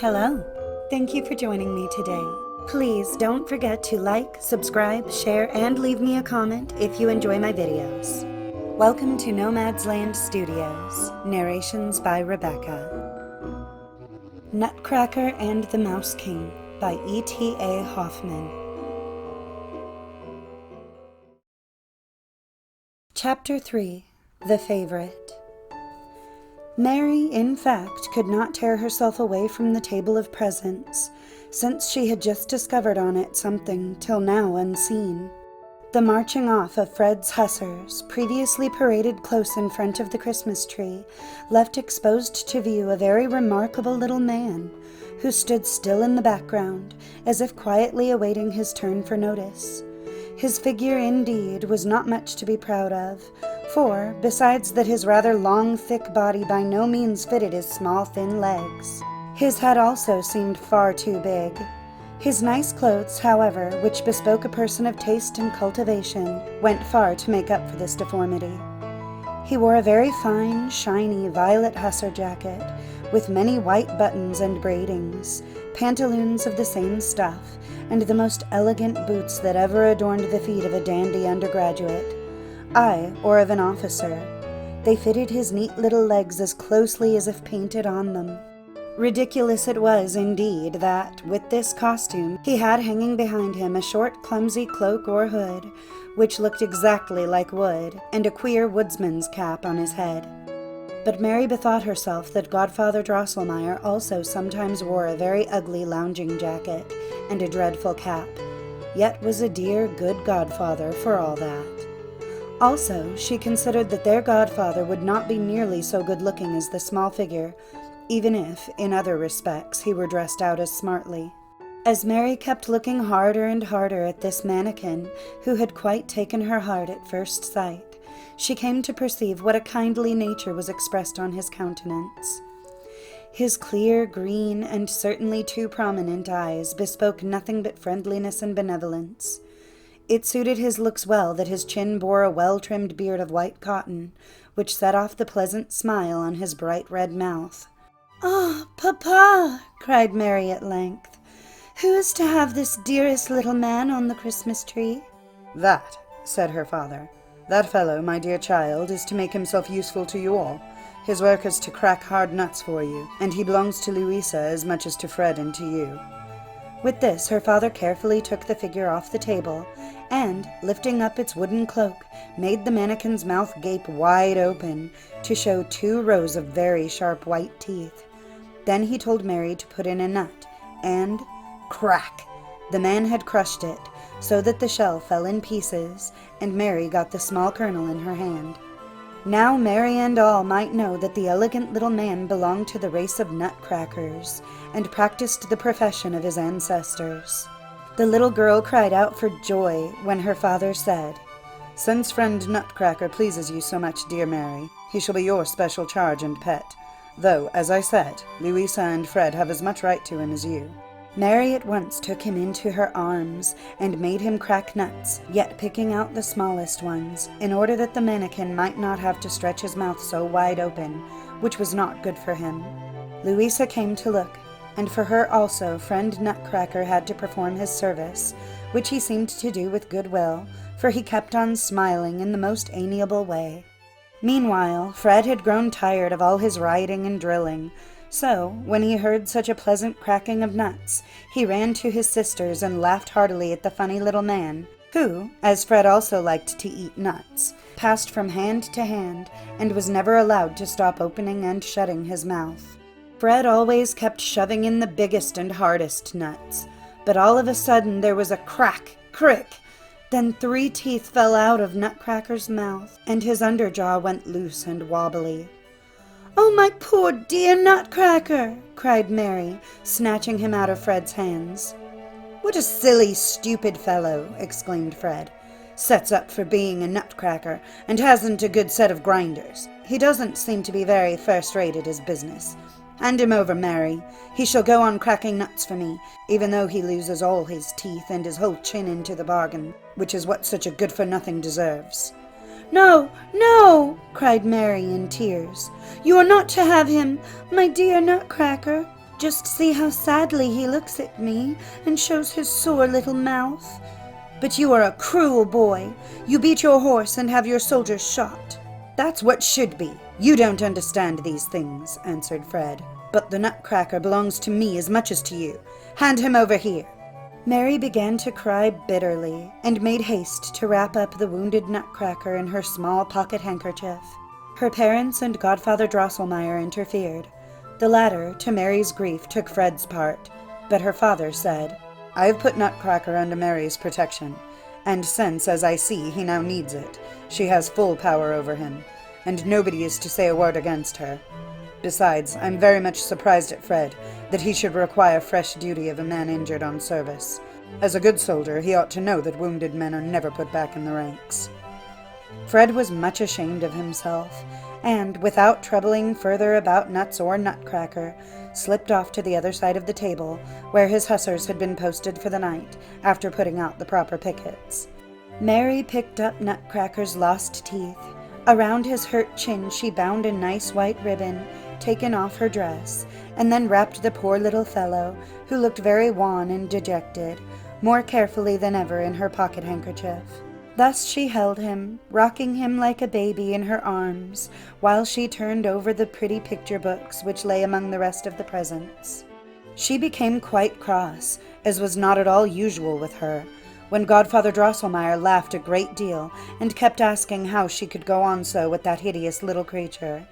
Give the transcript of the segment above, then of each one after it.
Hello. Thank you for joining me today. Please don't forget to like, subscribe, share, and leave me a comment if you enjoy my videos. Welcome to Nomad's Land Studios. Narrations by Rebecca. Nutcracker and the Mouse King by E.T.A. Hoffmann. Chapter 3. The Favorite. Mary, in fact, could not tear herself away from the table of presents, since she had just discovered on it something till now unseen. The marching off of Fred's hussars, previously paraded close in front of the Christmas tree, left exposed to view a very remarkable little man, who stood still in the background, as if quietly awaiting his turn for notice. His figure, indeed, was not much to be proud of, for, besides that his rather long, thick body by no means fitted his small, thin legs, his head also seemed far too big. His nice clothes, however, which bespoke a person of taste and cultivation, went far to make up for this deformity. He wore a very fine, shiny, violet hussar jacket, with many white buttons and gradings, pantaloons of the same stuff, and the most elegant boots that ever adorned the feet of a dandy undergraduate, aye, or of an officer. They fitted his neat little legs as closely as if painted on them. Ridiculous it was, indeed, that, with this costume, he had hanging behind him a short, clumsy cloak or hood, which looked exactly like wood, and a queer woodsman's cap on his head. But Mary bethought herself that Godfather Drosselmeyer also sometimes wore a very ugly lounging jacket and a dreadful cap, yet was a dear, good godfather for all that. Also, she considered that their godfather would not be nearly so good-looking as the small figure, even if, in other respects, he were dressed out as smartly. As Mary kept looking harder and harder at this mannequin, who had quite taken her heart at first sight, she came to perceive what a kindly nature was expressed on his countenance. His clear, green, and certainly too prominent eyes bespoke nothing but friendliness and benevolence. It suited his looks well that his chin bore a well-trimmed beard of white cotton, which set off the pleasant smile on his bright red mouth. "Ah, Papa!" cried Mary at length. "Who is to have this dearest little man on the Christmas tree?" "That," said her father. "That fellow, my dear child, is to make himself useful to you all. His work is to crack hard nuts for you, and he belongs to Louisa as much as to Fred and to you." With this, her father carefully took the figure off the table, and, lifting up its wooden cloak, made the mannequin's mouth gape wide open, to show 2 rows of very sharp white teeth. Then he told Mary to put in a nut, and, crack! The man had crushed it, so that the shell fell in pieces, and Mary got the small kernel in her hand. Now Mary and all might know that the elegant little man belonged to the race of Nutcrackers, and practiced the profession of his ancestors. The little girl cried out for joy when her father said, "Since friend Nutcracker pleases you so much, dear Mary, he shall be your special charge and pet, though, as I said, Louisa and Fred have as much right to him as you." Mary at once took him into her arms, and made him crack nuts, yet picking out the smallest ones, in order that the mannequin might not have to stretch his mouth so wide open, which was not good for him. Louisa came to look, and for her also friend Nutcracker had to perform his service, which he seemed to do with good will, for he kept on smiling in the most amiable way. Meanwhile, Fred had grown tired of all his riding and drilling, so, when he heard such a pleasant cracking of nuts, he ran to his sisters and laughed heartily at the funny little man, who, as Fred also liked to eat nuts, passed from hand to hand, and was never allowed to stop opening and shutting his mouth. Fred always kept shoving in the biggest and hardest nuts, but all of a sudden there was a crack, crick, then 3 teeth fell out of Nutcracker's mouth, and his underjaw went loose and wobbly. "Oh, my poor dear Nutcracker!" cried Mary, snatching him out of Fred's hands. "What a silly, stupid fellow!" exclaimed Fred. "Sets up for being a Nutcracker, and hasn't a good set of grinders. He doesn't seem to be very first-rate at his business. Hand him over, Mary. He shall go on cracking nuts for me, even though he loses all his teeth and his whole chin into the bargain, which is what such a good-for-nothing deserves." "No, no!" cried Mary in tears. "You are not to have him, my dear Nutcracker." Just see how sadly he looks at me and shows his sore little mouth. But you are a cruel boy. You beat your horse and have your soldiers shot." "That's what should be. You don't understand these things," answered Fred. "But the Nutcracker belongs to me as much as to you. Hand him over here." Mary began to cry bitterly and made haste to wrap up the wounded Nutcracker in her small pocket handkerchief. Her parents and Godfather Drosselmeyer interfered. The latter, to Mary's grief, took Fred's part, but her father said, "I have put Nutcracker under Mary's protection, and since, as I see, he now needs it, she has full power over him, and nobody is to say a word against her. Besides, I'm very much surprised at Fred, that he should require fresh duty of a man injured on service. As a good soldier, he ought to know that wounded men are never put back in the ranks." Fred was much ashamed of himself, and, without troubling further about Nuts or Nutcracker, slipped off to the other side of the table, where his hussars had been posted for the night, after putting out the proper pickets. Mary picked up Nutcracker's lost teeth. Around his hurt chin she bound a nice white ribbon, taken off her dress, and then wrapped the poor little fellow, who looked very wan and dejected, more carefully than ever in her pocket handkerchief. Thus she held him, rocking him like a baby in her arms, while she turned over the pretty picture books which lay among the rest of the presents. She became quite cross, as was not at all usual with her, when Godfather Drosselmeyer laughed a great deal, and kept asking how she could go on so with that hideous little creature.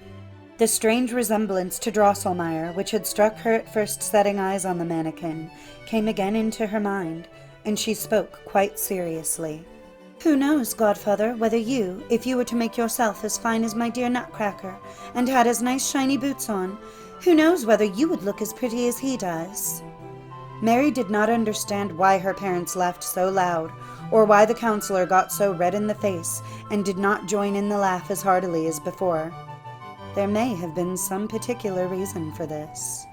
The strange resemblance to Drosselmeyer, which had struck her at first setting eyes on the mannequin, came again into her mind, and she spoke quite seriously. "Who knows, Godfather, whether you, if you were to make yourself as fine as my dear Nutcracker, and had as nice shiny boots on, who knows whether you would look as pretty as he does?" Mary did not understand why her parents laughed so loud, or why the counselor got so red in the face, and did not join in the laugh as heartily as before. There may have been some particular reason for this.